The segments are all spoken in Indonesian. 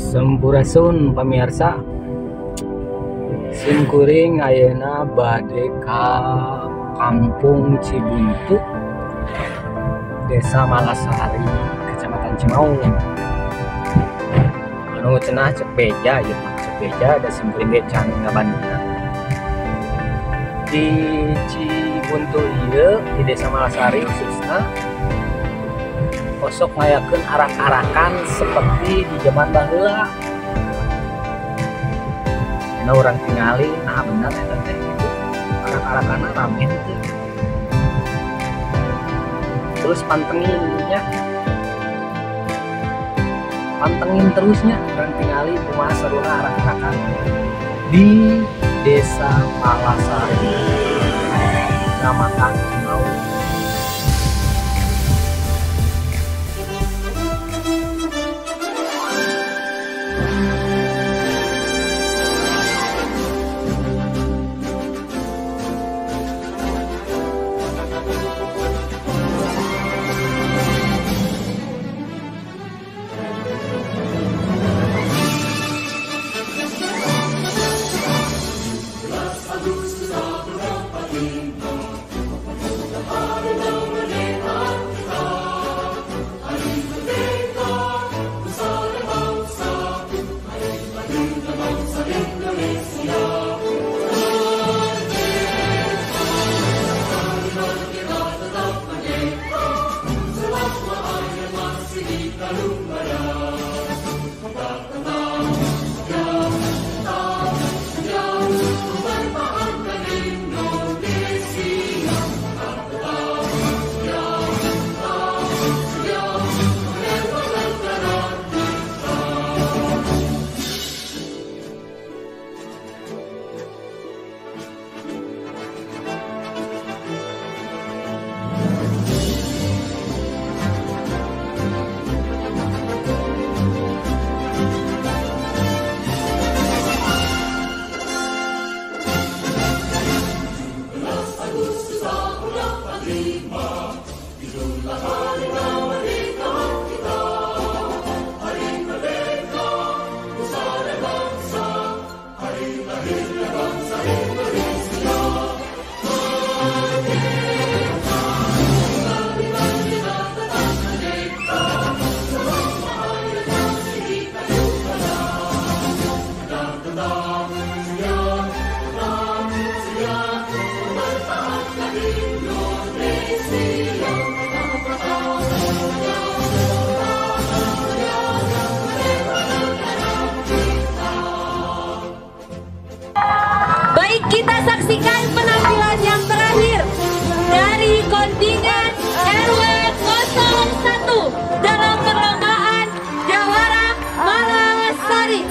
Sampurasun pamirsa, simkuring ayeuna bade ka Kampung Cibuntu, Desa Malasari, Kecamatan Cimaung. Anu cenah cek beja ya, cek beja ada simkuring ge can ngabanduna. Di Cibuntu ieu di Desa Malasari khususna kosok ngayakeun arak-arakan seperti di zaman baheula. Nah orang tingali, nah benar eta teh gitu. Arak-arakanna rame teh. Terus pantenginnya. Pantengin terusnya orang tingali kumaha sarua arak-arakan di Desa Malasari, Kecamatan Cimaung. Kita saksikan penampilan yang terakhir dari kontingen RW 01 dalam perlombaan Jawara Malasari.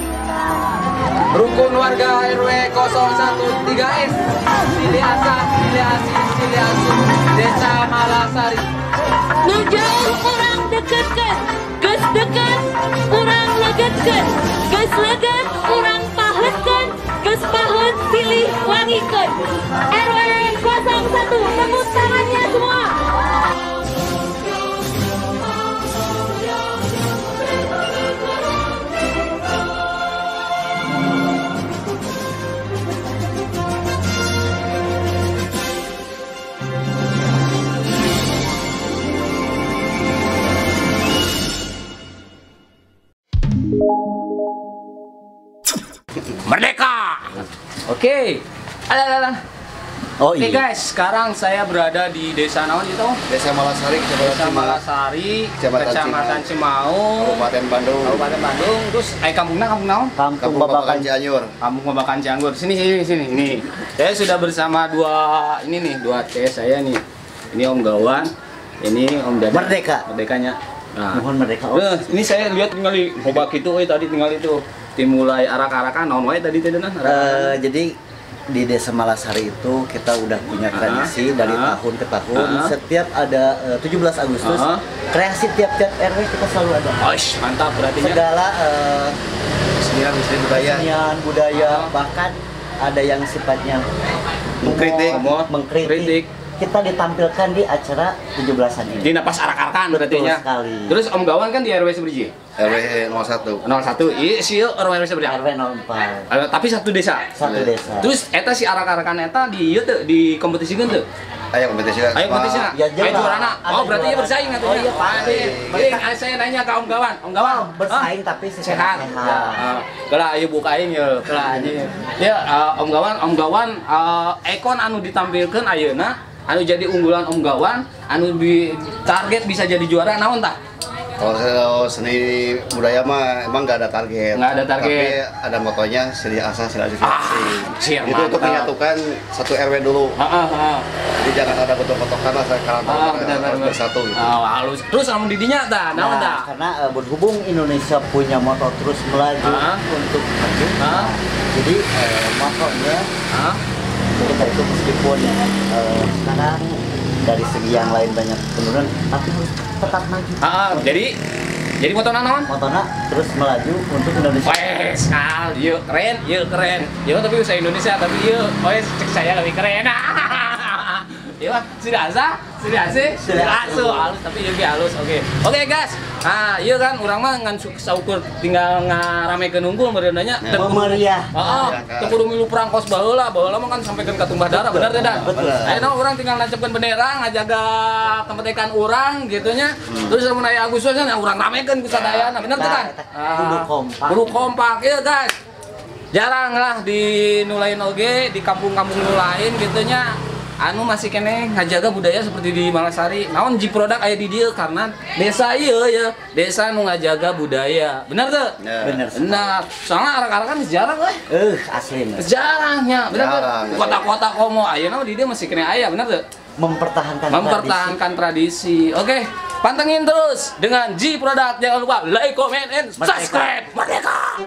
Rukun warga RW 013S, Siliasa, Siliasu, Desa Malasari. Nu jauh kurang deketkeun, geus deket kurang legetkeun, geus leget kurang pahetkeun, geus pahet pilih wangikeun. RW 01, tepuk tangannya semua. Merdeka. Oke. Alah. Oke guys, sekarang saya berada di desa naon itu? Desa Malasari, Kecamatan Cimaung, Kabupaten Bandung. Terus kampungnya kampung naon? Kampung Babakan Cianjur. Kampung Babakan Cianjur. Sini. Ini. Saya sudah bersama dua cewek saya nih. Ini Om Gawan, ini Om Dada. Merdekanya. Nah, mohon merdeka. Ini saya lihat tinggal di Boba gitu, tadi tinggal itu. Dimulai arak-arakan, naon wae tadi teh Jadi di Desa Malasari itu kita udah punya tradisi dari tahun ke tahun. Setiap ada 17 Agustus, kreasi tiap-tiap RW kita selalu ada. Oish, mantap berarti segala Kesenian budaya. Bahkan ada yang sifatnya mengkritik, kita ditampilkan di acara 17-an ini. Di napas arak-arakan berarti nya. Sekali. Terus Om Gawan kan di RW seberji? RW 01. 01. Iya sih RW seberji. RW 04. Tapi satu desa. Satu desa. Terus eta si arak-arakan eta di ieu teu di kompetisikan teu? Ayo kompetisi. Ayo kompetisi na. Ya, Ayo juarana. ada Oh, berarti ya juara. bersaing atuh. Oh, iya, Pak. Balik saya nanya ke Om Gawan. Om Gawan Bersaing tapi secara sehat. sehat. Kalau ayo bukain ya, kalau aja. Ya Om Gawan ekon anu ditampilkan ayeuna anu jadi unggulan Om Gawan anu di target bisa jadi juara naon tah? Kalau seni budaya mah emang nggak ada target. Nggak ada target. Tapi ada motonya seni asa seni asasi. Siap, Itu untuk mantap. menyatukan satu RW dulu. Heeh. Jadi jangan ada bentuk-bentukan lah sekarang harus bersatu gitu. Halus. Terus anu didinya tah, naon tah? Karena berhubung Indonesia punya moto terus melaju untuk maju. Jadi motonya kita itu meskipun sekarang dari segi yang lain banyak penurunan, tapi harus tetap maju. Jadi moto naon? Motona terus melaju untuk Indonesia. Wes, yuk keren. Yuk tapi usaha Indonesia tapi yuk, wes cek saya lebih keren. Iya, sudah asa, sudah halus tapi lebih halus. Oke guys. Nah, iya kan orang mah ngan saukur tinggal ngaramekeun unggul mereunanya Meriah. teu kudu milu perang kos baheula mah kan sampaikan ka tumbah darah bener teh dah. Ayeuna urang tinggal nancepkeun bendera ngajaga kemerdekaan urang gitu nya. Terus mun aya Agustus nya urang ramekeun ku sadayana bener teh kan? Kudu kompak ieu guys. Jarang lah di nulain oge di kampung-kampung nulain gitu nya. Anu masih kene ngajaga budaya seperti di Malasari. Naon Ji Product aya di dieu karena desa ieu ya, desa nu ngajaga budaya. Bener tuh? Bener. Benar. Soalnya arak-arakan jarang euy. Asli. Jarangnya, bener tuh. Kota-kota komo ayeuna di dieu masih kene aya, bener tuh? Mempertahankan tradisi. Oke, pantengin terus dengan Ji Product. Jangan lupa like, comment, and subscribe. Merdeka!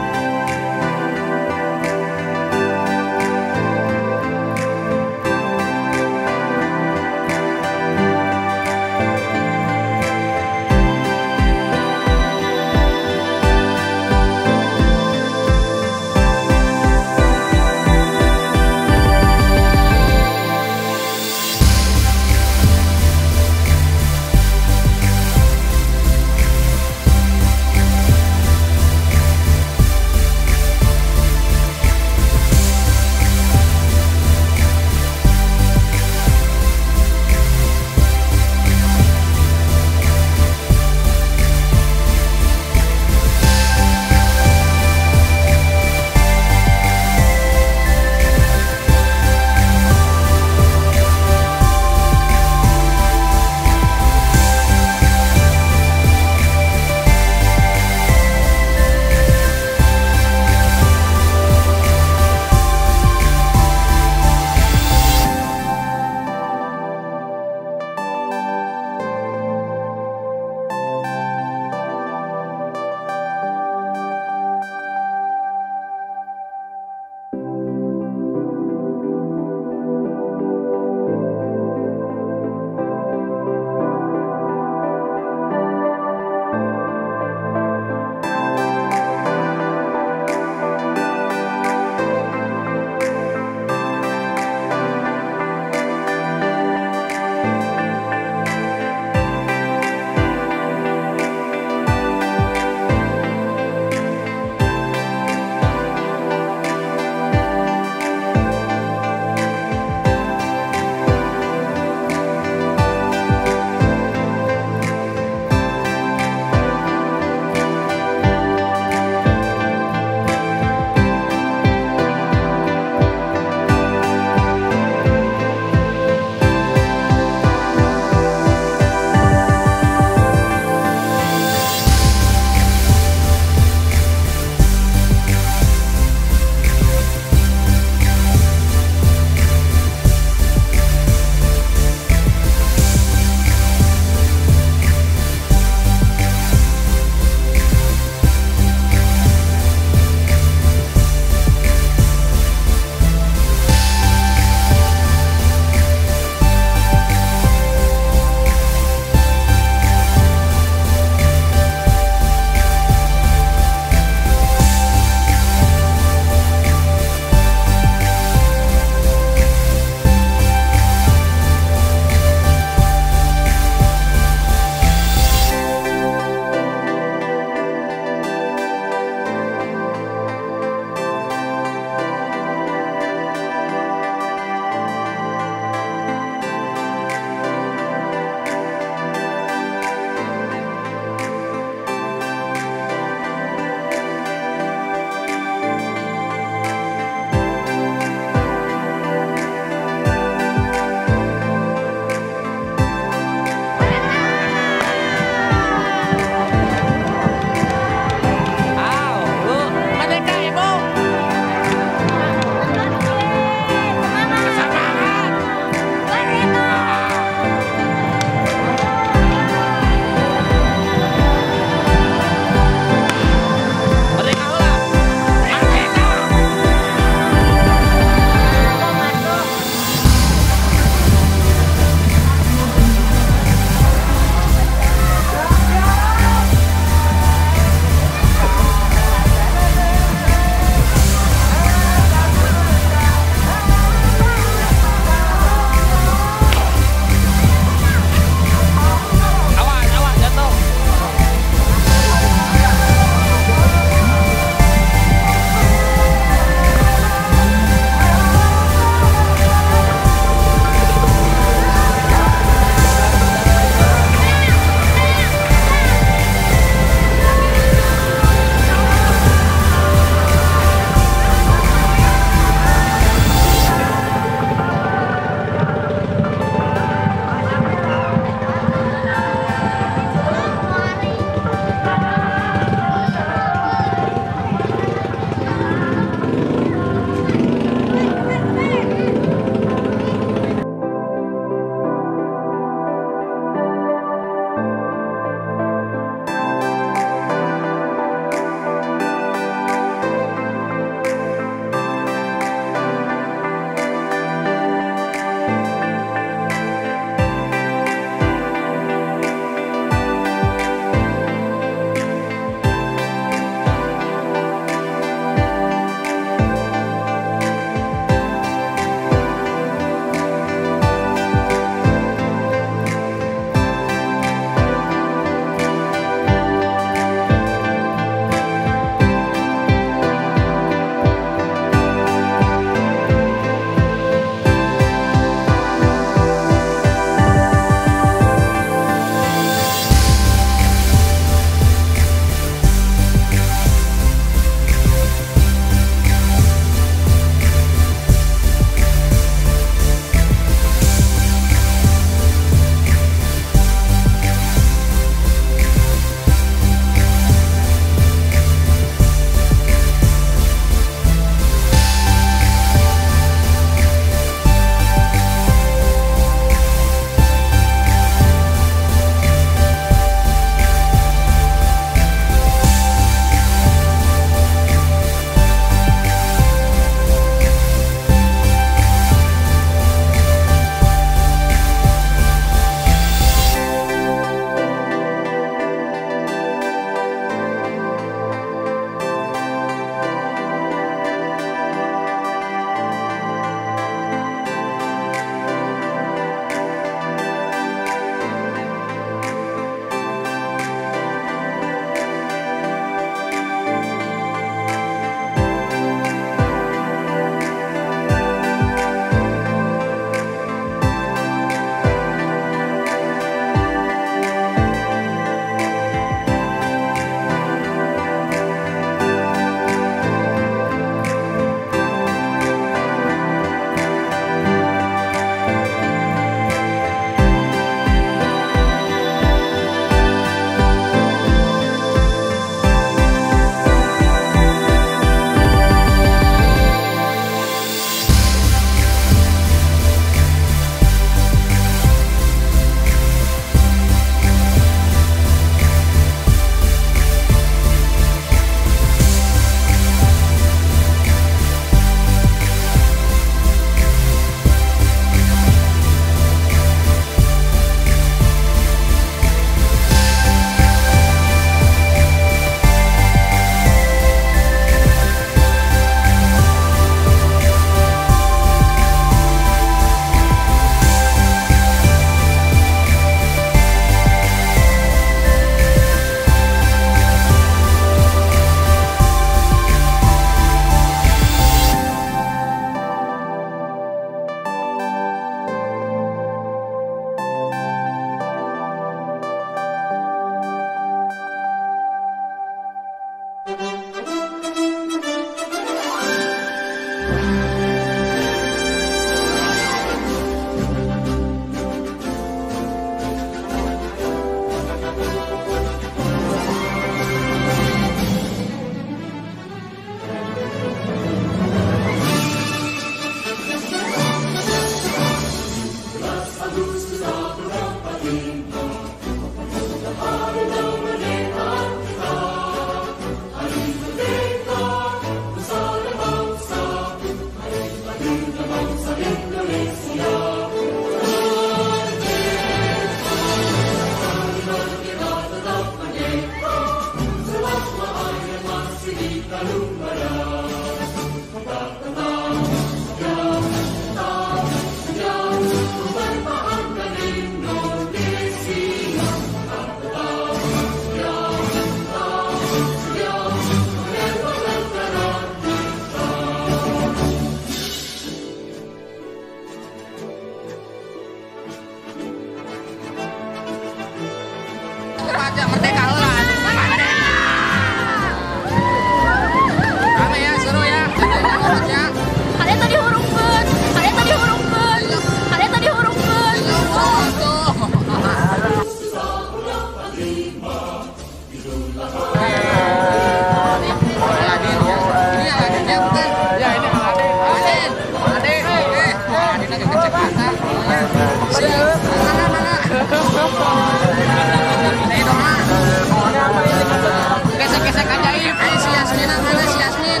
Gesek-gesek ajaib. Si Yasmin mana si Yasmin?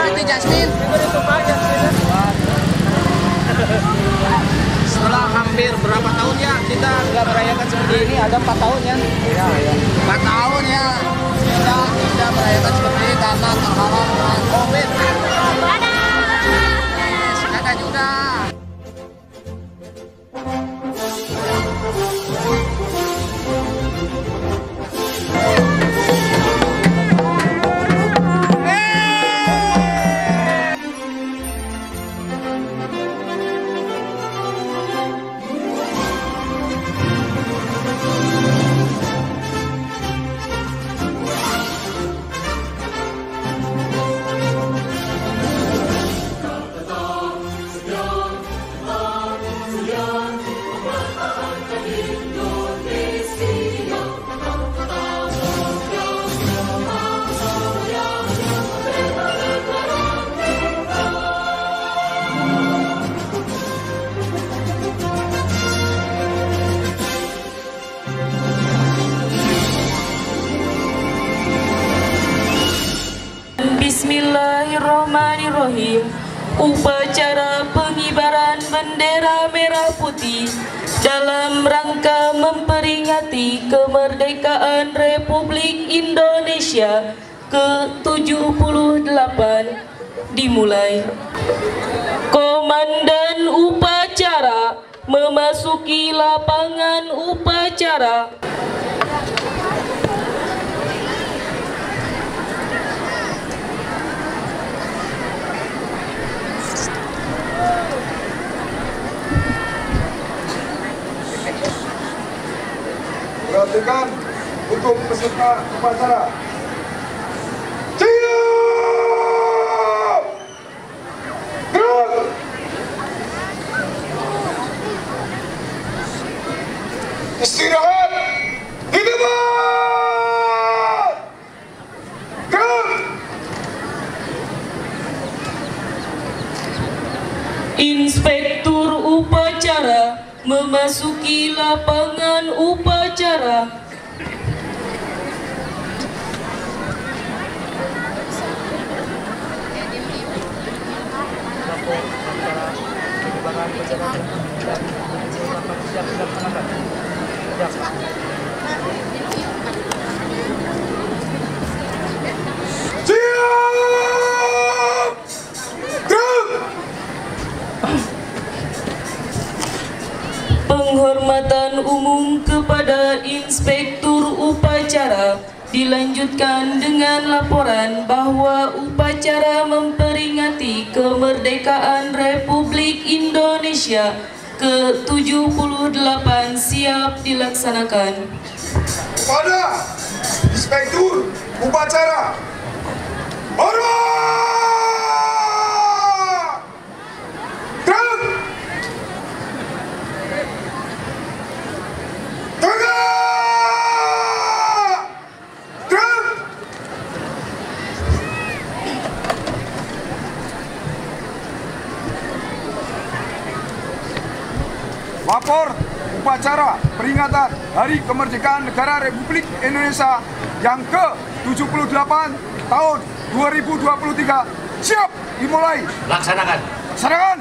Itu Jasmine. Setelah hampir berapa tahun ya kita nggak merayakan seperti ini? Ada 4 tahun ya? Iya. 4 tahun ya. Kita tidak merayakan seperti ini karena terhalang dengan COVID. Dadah juga. Bismillahirrahmanirrahim. Upacara pengibaran bendera merah putih dalam rangka memperingati kemerdekaan Republik Indonesia ke-78 dimulai. Komandan upacara memasuki lapangan upacara. Perhatikan untuk peserta upacara. Siap! Gerak! Istirahat! Di tempat! Gerak! Inspektur upacara memasuki lapangan upacara. Penghormatan umum kepada Inspektur Upacara dilanjutkan dengan laporan bahwa upacara memperingati kemerdekaan Republik Indonesia ke-78 siap dilaksanakan. Kepada Inspektur Upacara, hormat! Gerak! Lapor upacara peringatan Hari Kemerdekaan Negara Republik Indonesia yang ke-78 tahun 2023 siap dimulai. Laksanakan. Laksanakan.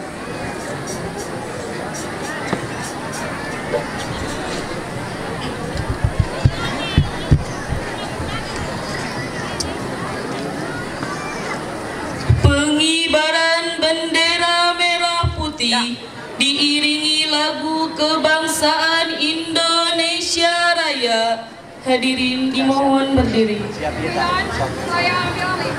kebangsaan Indonesia Raya. Hadirin dimohon berdiri. Saya ambil alih.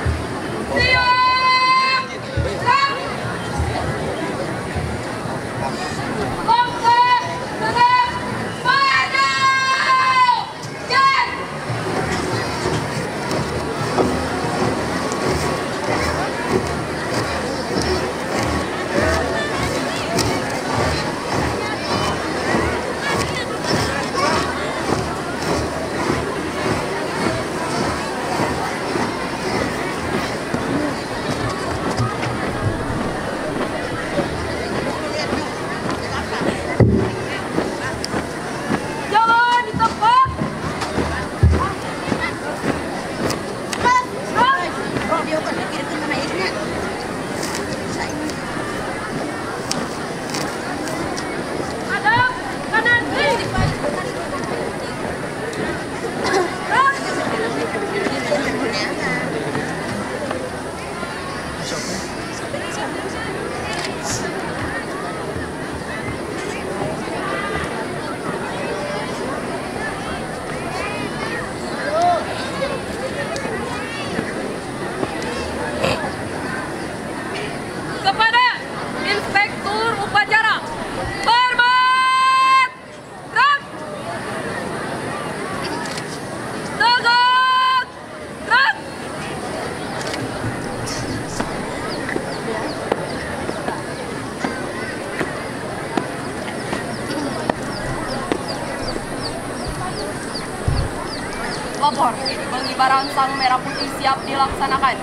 Lapor, pengibaran sang merah putih siap dilaksanakan.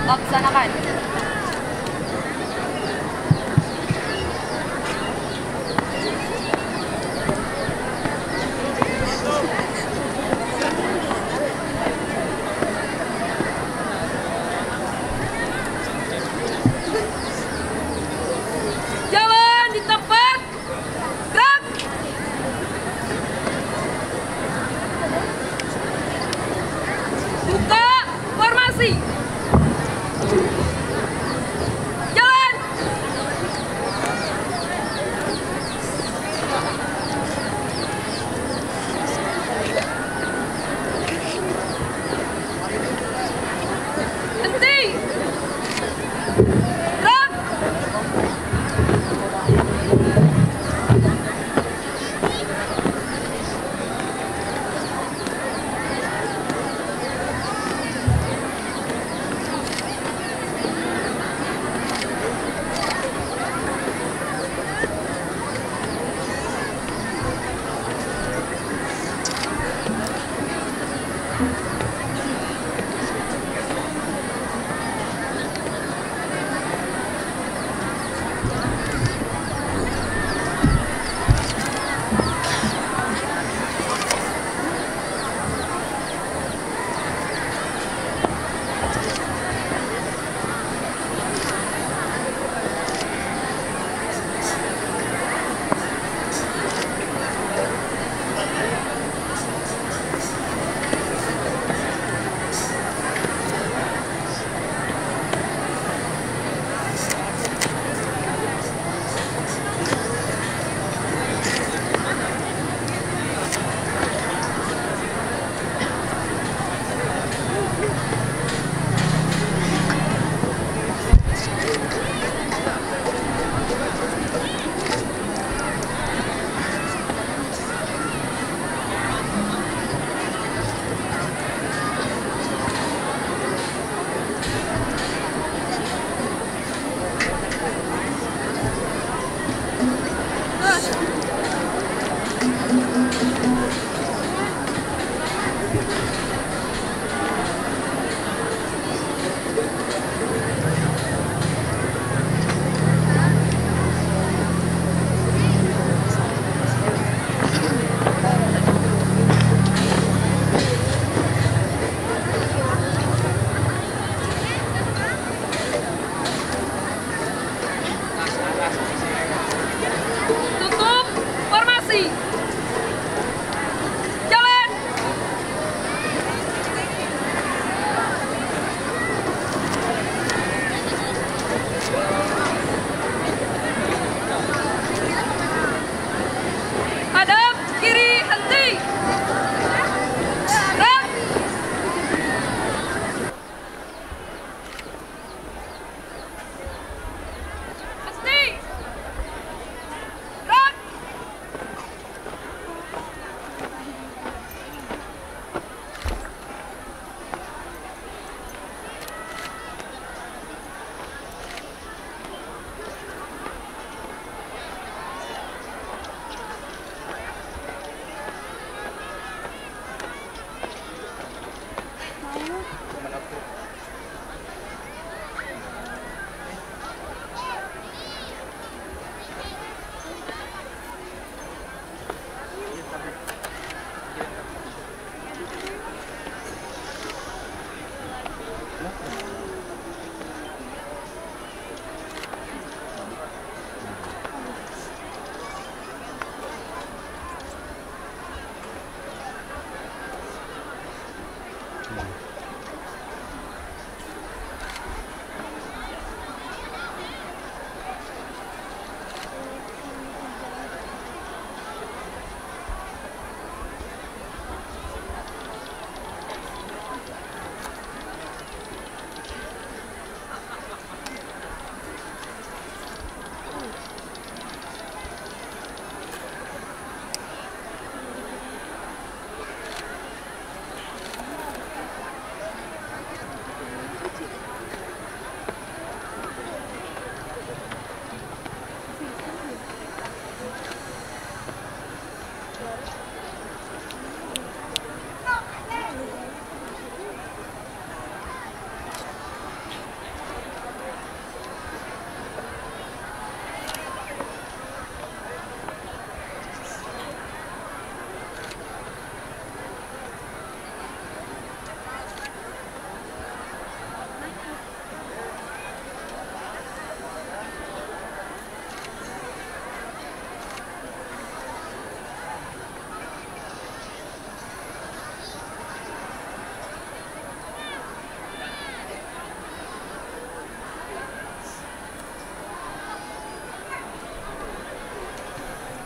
Laksanakan. Jalan di tempat. Gerak. Buka formasi.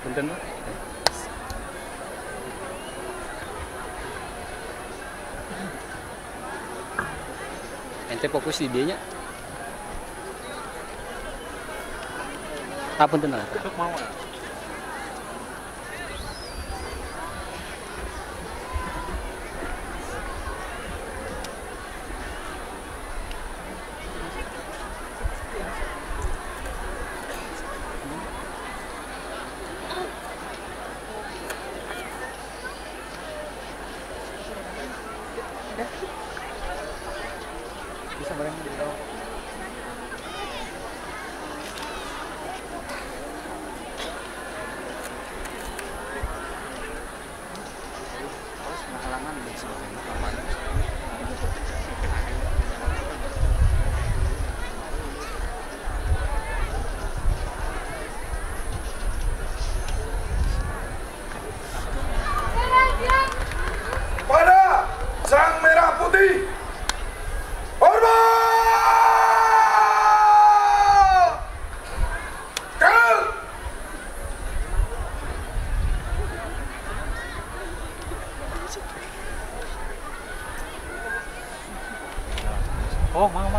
Punten Pak. Ente fokus di dia nya. Apa punten lah? Mau. Bisa bareng di bawah. Pada Sang Merah Putih, hormat! Kal! Oh, mau.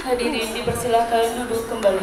Hadirin dipersilakan duduk kembali.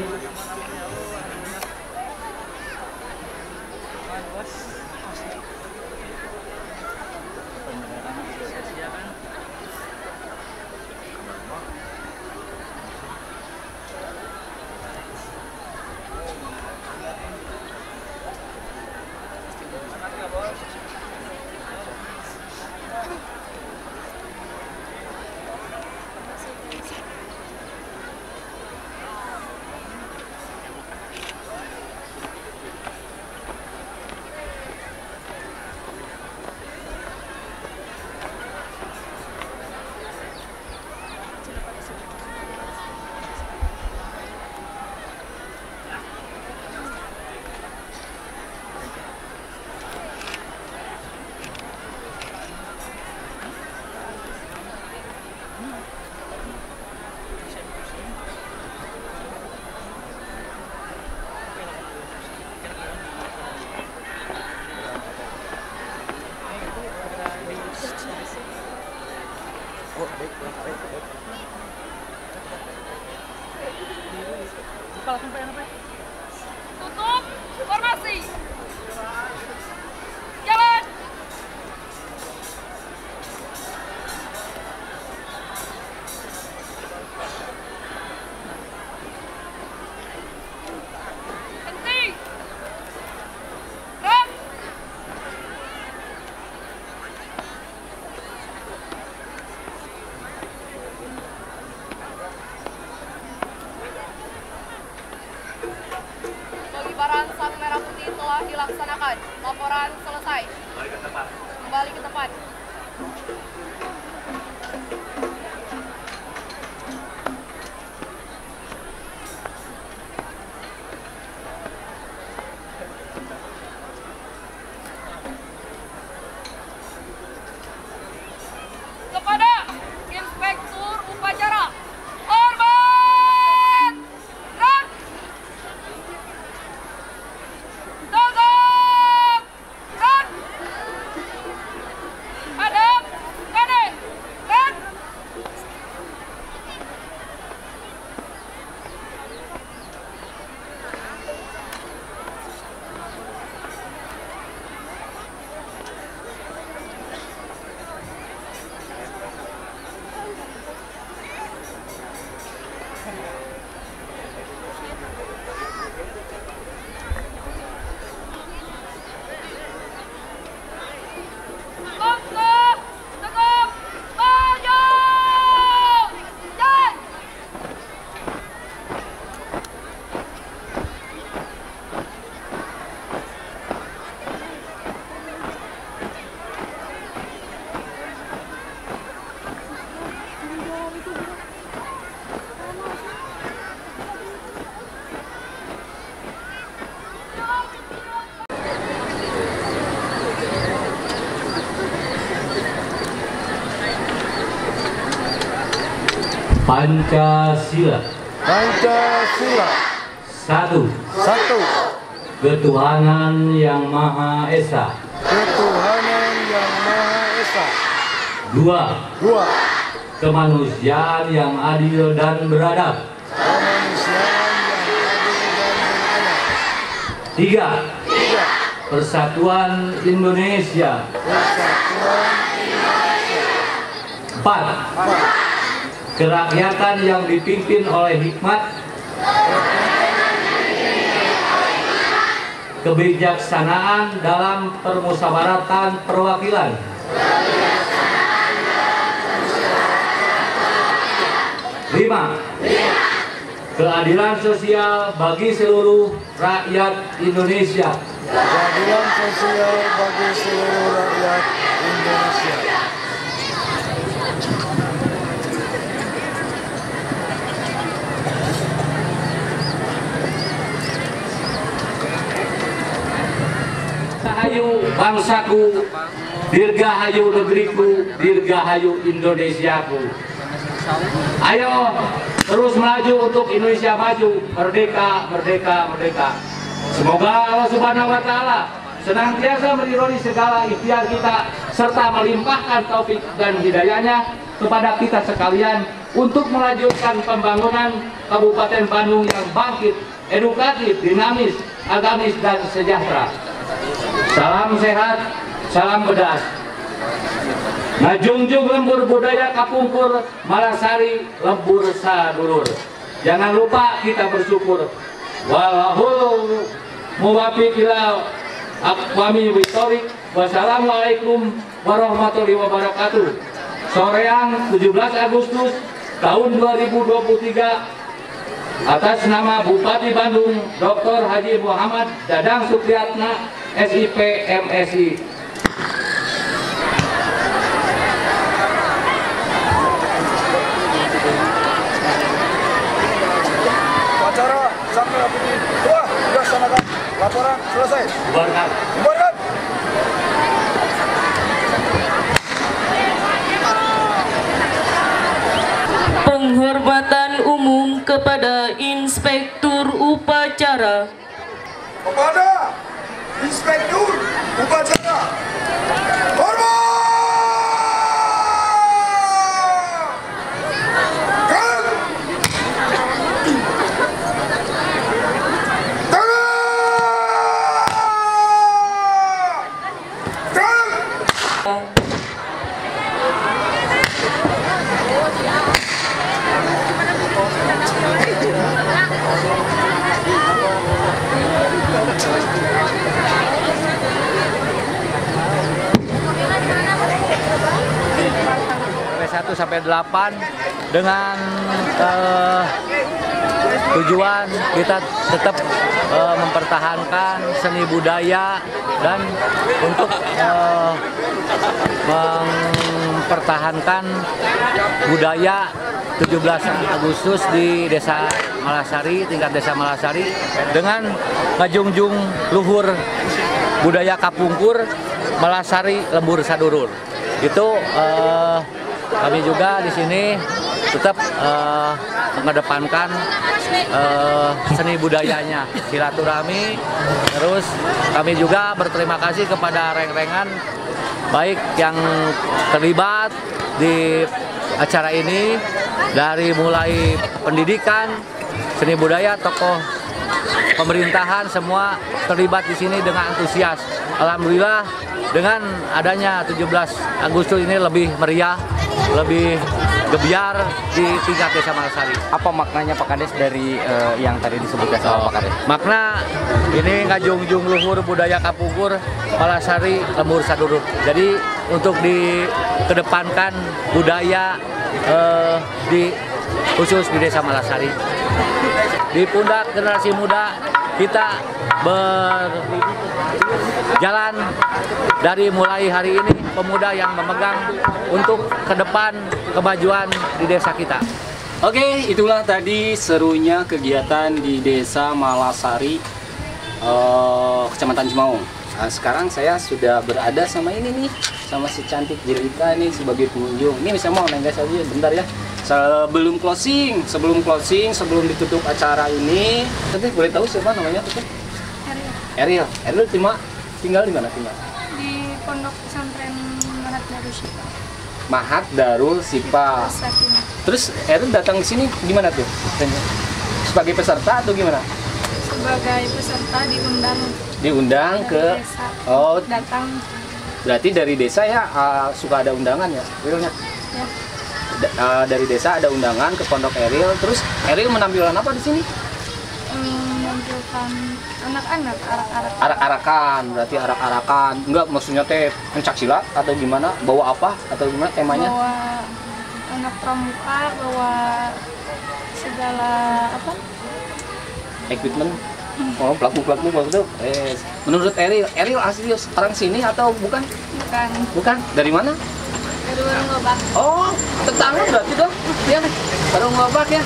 Silakan. Laporan selesai. Kembali ke tempat. Kepada Inspektur Upacara, hormat! Gerak! Tegak! Gerak! Hadap! Kanan! Gerak! Langkah tegap maju! Jalan! Pancasila. Pancasila. Satu. Satu. Ketuhanan Yang Maha Esa. Ketuhanan Yang Maha Esa. Dua. Dua. Kemanusiaan yang adil dan beradab. Kemanusiaan yang adil dan beradab. Tiga. Tiga. Persatuan Indonesia. Persatuan Indonesia. Empat. Empat. Kerakyatan yang dipimpin oleh hikmat, kebijaksanaan dalam permusawaratan perwakilan. Lima. Keadilan sosial bagi seluruh rakyat Indonesia. Keadilan sosial bagi seluruh rakyat Indonesia. Dirgahayu bangsaku, dirgahayu negeriku, dirgahayu Indonesiaku. Ayo terus melaju untuk Indonesia maju, merdeka, merdeka, merdeka. Semoga Allah Subhanahu wa Ta'ala senantiasa meridhoi segala ikhtiar kita serta melimpahkan taufik dan hidayahnya kepada kita sekalian untuk melanjutkan pembangunan Kabupaten Bandung yang bangkit, edukatif, dinamis, agamis, dan sejahtera. Salam sehat, salam bedas. Najungjung lembur budaya kapungkur, malasari lembur sadulur. Jangan lupa kita bersyukur. Wallahul muwaffiq ila aqwamit thoriq. Wassalamualaikum warahmatullahi wabarakatuh. Soreang 17 Agustus tahun 2023 atas nama Bupati Bandung Dr. Haji Muhammad Dadang Supriyatna SIP MSI. Upacara Sang Merah Putih telah dilaksanakan. Laporan selesai. Bubarkan. Bubarkan. Penghormatan umum kepada Inspektur Upacara. Kepada Inspektur Upacara, hormat! Gerak! Gerak! Sampai 1 sampai 8 dengan tujuan kita tetap mempertahankan seni budaya dan untuk mempertahankan budaya 17 Agustus di Desa Malasari, tingkat Desa Malasari dengan ngajungjung luhur budaya Kapungkur Malasari Lembur Sadurur. Itu kami juga di sini tetap mengedepankan seni budayanya, silaturahmi. Terus kami juga berterima kasih kepada reng-rengan baik yang terlibat di acara ini, dari mulai pendidikan, seni budaya, tokoh pemerintahan, semua terlibat di sini dengan antusias. Alhamdulillah dengan adanya 17 Agustus ini lebih meriah, lebih gebiar di tingkat Desa Malasari. Apa maknanya Pak Kades dari yang tadi disebutkan sama Pak Kades? Makna ini ngajungjung luhur budaya Kapungkur Malasari Lembur Sadurur. Jadi untuk dikedepankan budaya khusus di Desa Malasari. Di pundak generasi muda kita berjalan dari mulai hari ini, pemuda yang memegang untuk ke depan kemajuan di desa kita. Oke, itulah tadi serunya kegiatan di Desa Malasari, Kecamatan Cimaung. Nah, sekarang saya sudah berada sama ini nih, sama si cantik Jelita nih sebagai pengunjung. Ini saya mau nanya saja bentar ya. Sebelum closing, sebelum ditutup acara ini, nanti boleh tahu siapa namanya tuh? Ariel. Ariel tinggal di mana tinggal? Di Pondok Pesantren Mahat Darul Sipa. Mahat Darul Sipa. Terus Ariel datang ke sini gimana tuh? Sebagai peserta atau gimana? Sebagai peserta diundang ke desa. Oh, datang. Berarti dari desa ya suka ada undangan ya, Arielnya? Ya. Dari desa ada undangan ke Pondok Ariel. Terus Ariel menampilkan apa di sini? Menampilkan anak-anak, arak-arakan. Arak-arakan, berarti arak-arakan. Enggak, maksudnya teh pencak silat atau gimana? Bawa apa atau gimana temanya? Bawa anak pramuka, bawa segala apa? Equipment. Oh, pelaku-pelaku waktu. Menurut Ariel asli orang sini atau bukan? Bukan. Dari mana? Dari Warung Lobak. Oh, tetangga berarti dong. Ya, Warung Lobak ya.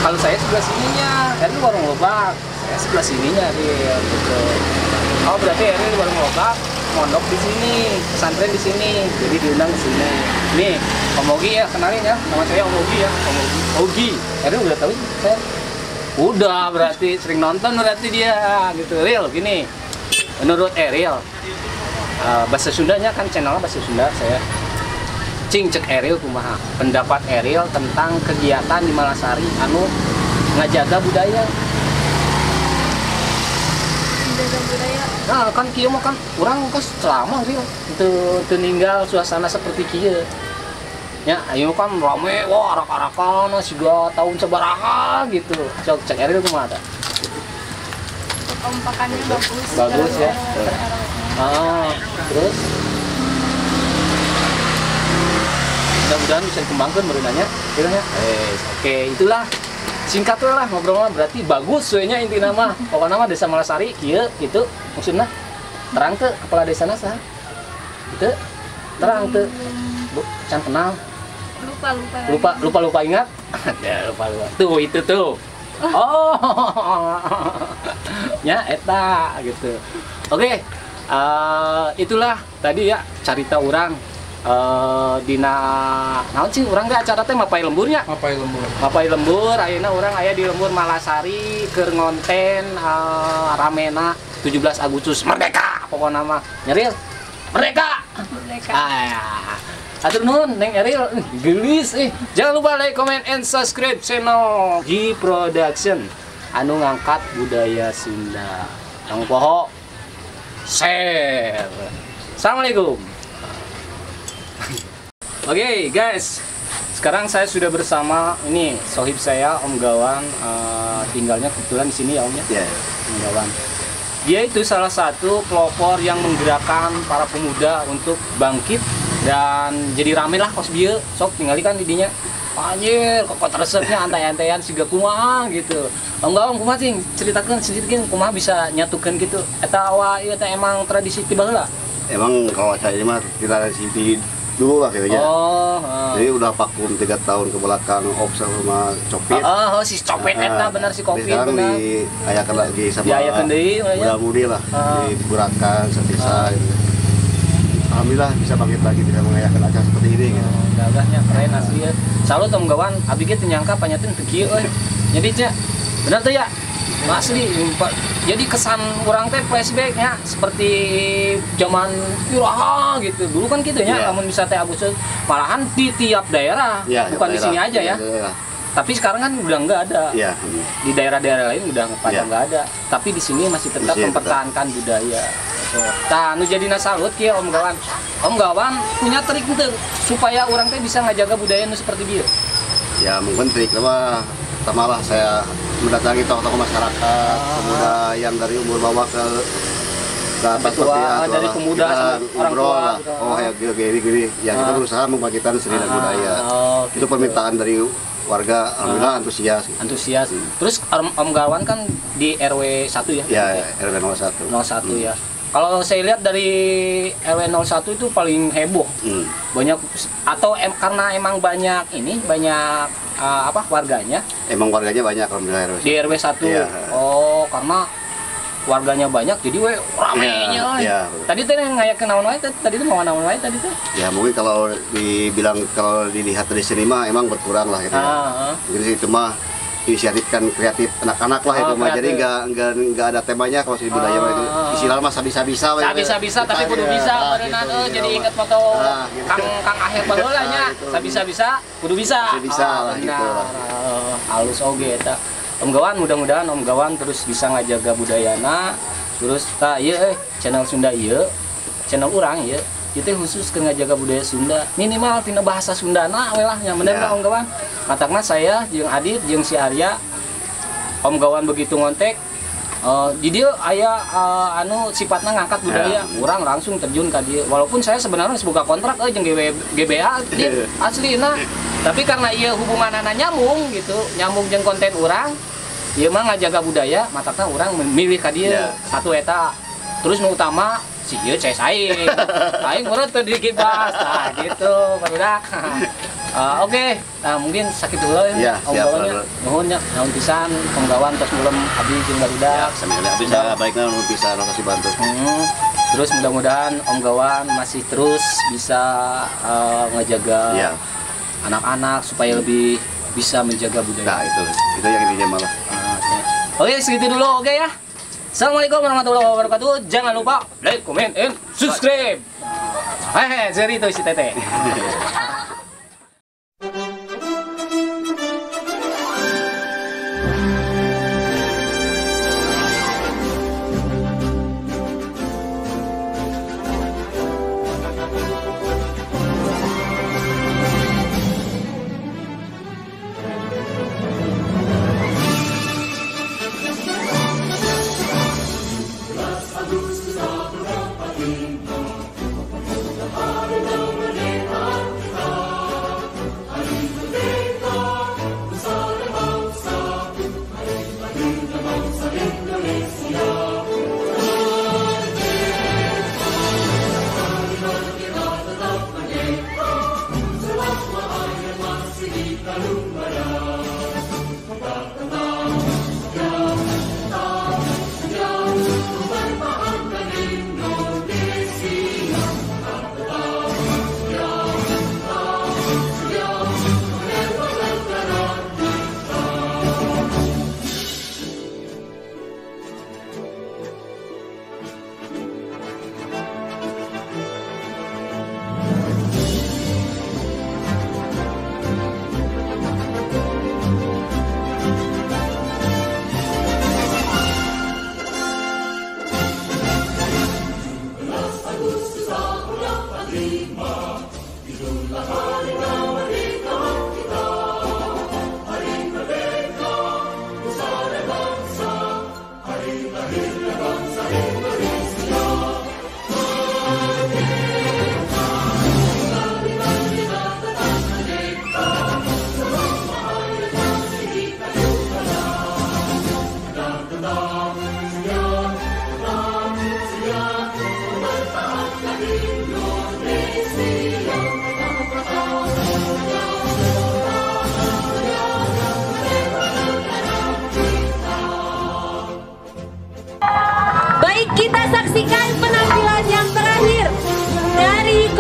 Kalau saya sebelah sininya, Ariel Warung Lobak. Saya sebelah sininya dia gitu. Oh, berarti Ariel di Warung Lobak, mondok di sini, pesantren di sini. Jadi diundang ke sini. Nih, Om Ogi ya, kenalin ya. Nama saya Om Ogi ya, Om Ogi. Ariel udah tahu saya? Udah, berarti sering nonton berarti dia gitu. Ariel gini. Menurut Ariel, bahasa Sundanya kan channelnya bahasa Sunda saya. Cing cek Ariel kumaha pendapat Ariel tentang kegiatan di Malasari anu ngajaga budaya. Menjaga budaya. Nah, kan kieu mah kan urang geus selama Ariel teu ninggal suasana seperti kieu. Ya, ayo kan rame, wah arak-arakan siga tahun sabaraha gitu. Cek Ariel kumaha tah? Kekompakannya bagus. Bagus ya. Terus mudah-mudahan bisa dikembangkan berenanya, Oke, itulah singkatnya lah ngobrolnya, berarti bagus soalnya inti nama pokoknya nama Desa Malasari kieu gitu maksudnya terang ke kepala desa nasa itu terang ke Bu can kenal lupa ingat ya lupa tuh itu tuh oh ya eta gitu. Oke, itulah tadi ya cerita orang dina naon sih urang teh acara teh mapai lemburnya. Mapai lembur ayeuna urang aya di Lembur Malasari keur ngonten ramena 17 Agustus merdeka pokokna mah. Nyeril merdeka. Atur nuhun Neng Ariel gelis Jangan lupa like, comment, and subscribe channel G Production anu ngangkat budaya Sunda. Yang poho share. Assalamualaikum. Oke, guys, sekarang saya sudah bersama ini sohib saya Om Gawan, tinggalnya kebetulan di sini ya Om ya. Om Gawan. Dia itu salah satu pelopor yang menggerakkan para pemuda untuk bangkit dan jadi rame lah kos bieu sok tinggali kan didinya. anjir kok resepnya antai-antaian siga kumaha gitu. Enggak kumaha ting ceritakan sedikit kumaha bisa nyatukan gitu eta awa ieu teh emang tradisi ti baheula. Emang kalau acara ini mah kita dari dulu lah kayaknya. Jadi udah vakum 3 tahun ke belakang Op sama Copet. Si Copet eta benar si Kopi benar. Sekarang diayakan lagi sama diayakan deui muda-mudi lah. Diburakan sepisa gitu. Alhamdulillah bisa bangkit lagi bisa mengayakan acara seperti ini gitu. Gagahnya keren asli ya. Salut Om Gawan, abi ge teu nyangka panyatin teu kieu euy. Jadi nya benar tuh ya. Asli, jadi kesan orang teh flashbacknya seperti zaman iraha gitu. Dulu kan gitu ya, namun bisa teh Agustus malahan di tiap daerah, bukan di sini aja ya. Tapi sekarang kan udah nggak ada. Di daerah-daerah lain udah pada nggak ada. Tapi di sini masih tetap mempertahankan budaya. Nah, nu jadi nasalut kieu Om Gawan. Om Gawan punya trik tuh supaya orang teh bisa ngajaga budaya nu seperti dia. Ya mungkin trik apa? Pertama lah saya mendatangi tokoh-tokoh masyarakat, pemuda yang dari umur bawah ke atas seperti dari pemuda orang tua lah. Oh ya gini ya kita berusaha membagikan seni dan budaya. Itu permintaan dari warga, alhamdulillah antusias. Terus Om Gawan kan di RW 1 ya? Ya, RW 01. 01 ya. Kalau saya lihat dari RW 01 itu paling heboh. Banyak atau karena emang banyak warganya? Emang warganya banyak alhamdulillah RW 1. Di RW 1. Iya. Oh, karena warganya banyak jadi ramenya. Iya. Tadi teh ngayakeun naon wae tadi teh mau naon wae tadi teh? Ya mungkin kalau dilihat dari sini mah emang berkurang lah gitu ya. Jadi itu mah inisiatifkan kreatif anak-anak lah itu mah, jadi nggak ada temanya kalau si budaya mah itu istilah mah bisa-bisa tapi kudu bisa berenang jadi inget foto Kang Aher baheula nya bisa kudu bisa lah gitu halus oge eta Om Gawan mudah-mudahan Om Gawan terus bisa ngajaga budayana terus channel Sunda ieu channel urang ieu itu khusus ke ngajaga budaya Sunda minimal tina bahasa Sundana we lah nya bener Om Gawan katakna saya jeung Adit jeung si Arya Om Gawan begitu ngontek di dia aya sifatna ngangkat budaya urang langsung terjun ka dieu walaupun saya sebenarnya boga kontrak jeung GBA aslina tapi karena ieu hubunganana nyambung jeung konten urang ieu mah ngajaga budaya matakna urang memilih ka dieu satu eta terus nu utama si ieu CS aing urut teu dikibas nah gitu barudak oke. Nah mungkin sakit dulu ya Om Gawan nuhun nya naon pisan Om Gawan tos mulem abdi jeung barudak sambil abdi saya baikna nuhun pisan makasih bantu terus mudah-mudahan Om Gawan masih terus bisa ngejaga anak-anak supaya lebih bisa menjaga budaya. Nah itu yang intinya malah oke segitu dulu ya. Assalamualaikum warahmatullahi wabarakatuh. Jangan lupa like, comment, and subscribe. Jadi itu si Teteh.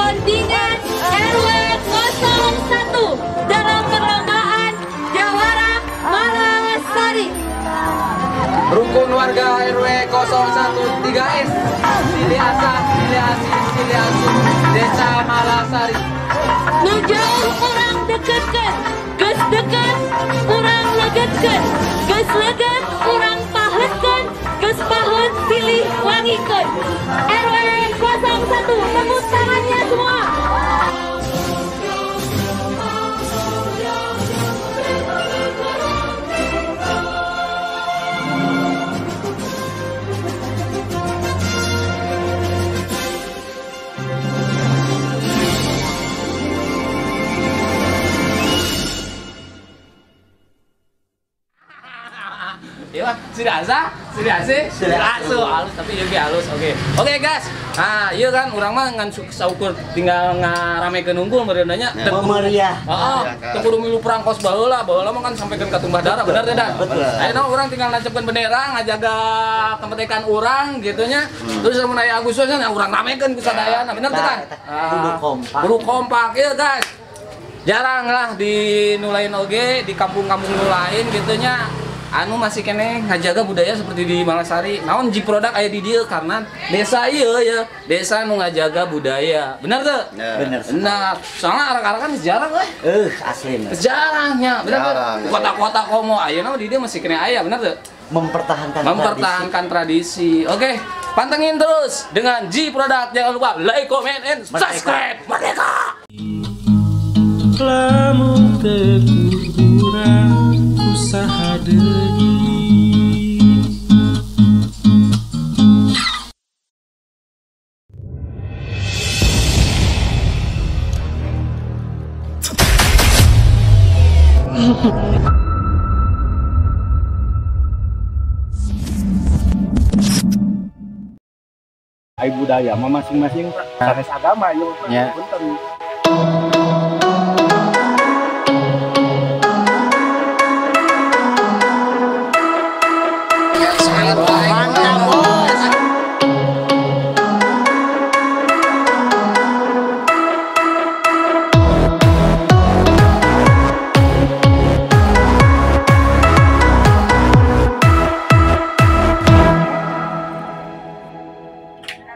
kontingen RW 01 dalam perlombaan Jawara Malasari. Rukun warga RW 013 S Siliasa, Siliasi, Siliasu, Desa Malasari. Nu jauh kurang deketkan, geus deket kurang legetkan, geus leget kurang pahetkan, geus pahet pilih wangikeun. RW 01 tepuk tangannya semua. Iya, Siliasa, Siliasi, Siliasu, halus tapi juga halus. Oke guys. Nah, iya kan urang mah ngan saukur tinggal ngaramekeun unggul mereunanya memeriah. Heeh, teu kudu milu perang kos baheula mah kan sampaikan ka tumbah darah, bener teh Dan? Betul. Ayeuna urang tinggal nancepkeun bendera, ngajaga kemerdekaan urang gitunya. Terus mun aya Agustus nya urang ramekeun ku sadayana, bener teh Dan? Kudu kompak. Kudu kompak ieu guys. Jarang lah di nulain oge di kampung-kampung nulain gitunya. Anu masih kene ngajaga budaya seperti di Malasari. Naon Ji Produk aya di dieu karena desa ieu ya, desa nu ngajaga budaya. Bener teu? Bener. Benar. Soalnya arak-arak kan jarang we. Asli. Jarangnya, bener teu? Kota-kota komo ayeuna di dieu masih kene aya, bener teu? Mempertahankan tradisi. Oke, pantengin terus dengan Ji Produk. Jangan lupa like, comment, and subscribe. Merdeka! Lamun teu kurang usaha deui. Ai budaya mah masing-masing sanes agama ya. Punten. Mantap, Bos.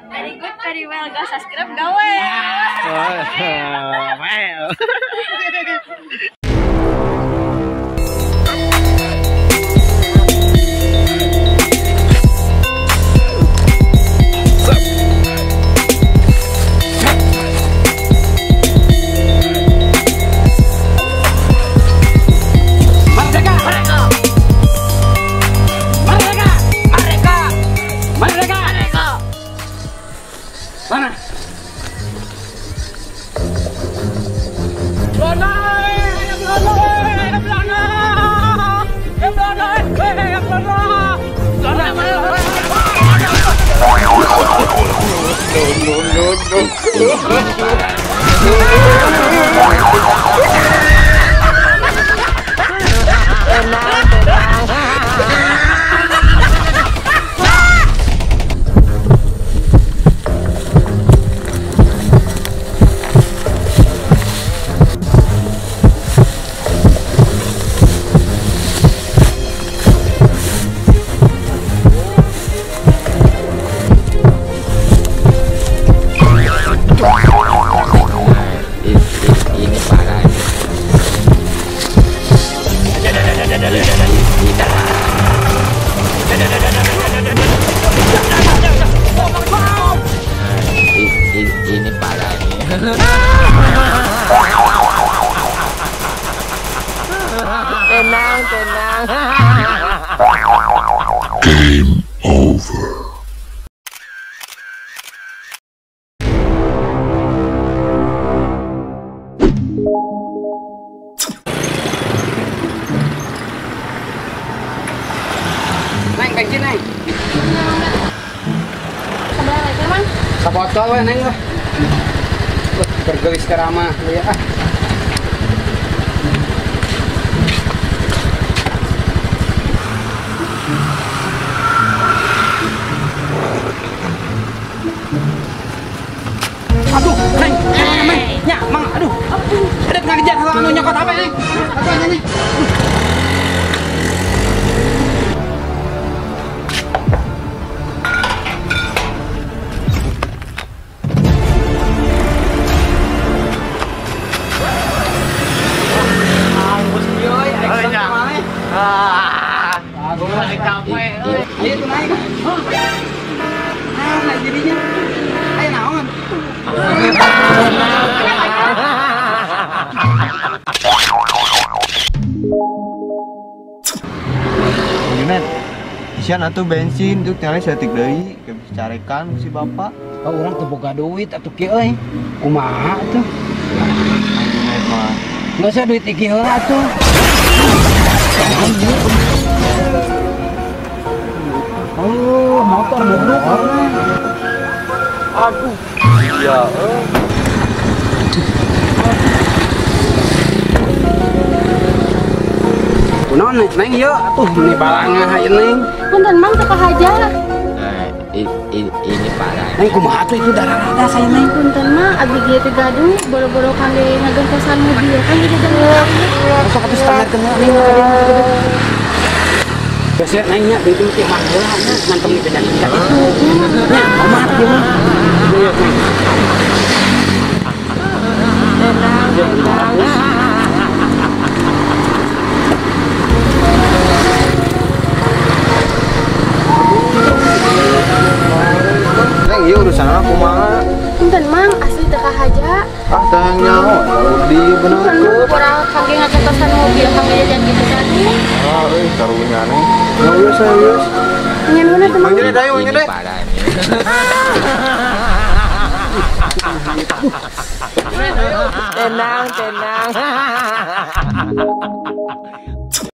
Very good, very well. Gak subscribe gawe. Mana? Ini parah nih. Tenang, tenang. Game over. Neng, bensin neng. Sebelah lagi mang. Sapotol we neng lah. Bergelis ke ramah ya. Aduh, neng. Aduh, ada tengah kejar anu nyokot apa nih? Apanya nih? Aku lagi capek. Ayo tuh naik. Naik jadinya. Ayo naon. Junet, isian atuh bensin tuh nyari setik deui, ke bisa carekan si bapak. Oh, orang teu boga duit atuh kieu euy. Kumaha tuh? Junet mah. Enggak usah duit iki heula atuh. Oh, motor bobrok. Aduh. Iya, Kunaon neng yeuh atuh ini balanga hayeun neng. Punten Mang teu kahaja. Ini parah. Neng kumaha tuh itu darah-darah saya neng. Punten Mang abdi dieu teh gaduh boro-boro kangge ngagentosan mobil kan jadi dengar. Masuk atuh standarkeun neng ka dieu. Biasa nengnya itu teh mah heula ngantem di bedan kita itu. Nya, kumaha teh mah. Iya neng. Tenang. Neng ieu urusan aku mah. Punten Mang asli teu kahaja. Ah, teh nyaho, di bener. Urang kangge ngagentosan mobil kangge jajan gitu gaduh. Ah, karunya neng. Oh, serius. Nyen teh Mang. Manjene dayu, manjene. Tenang.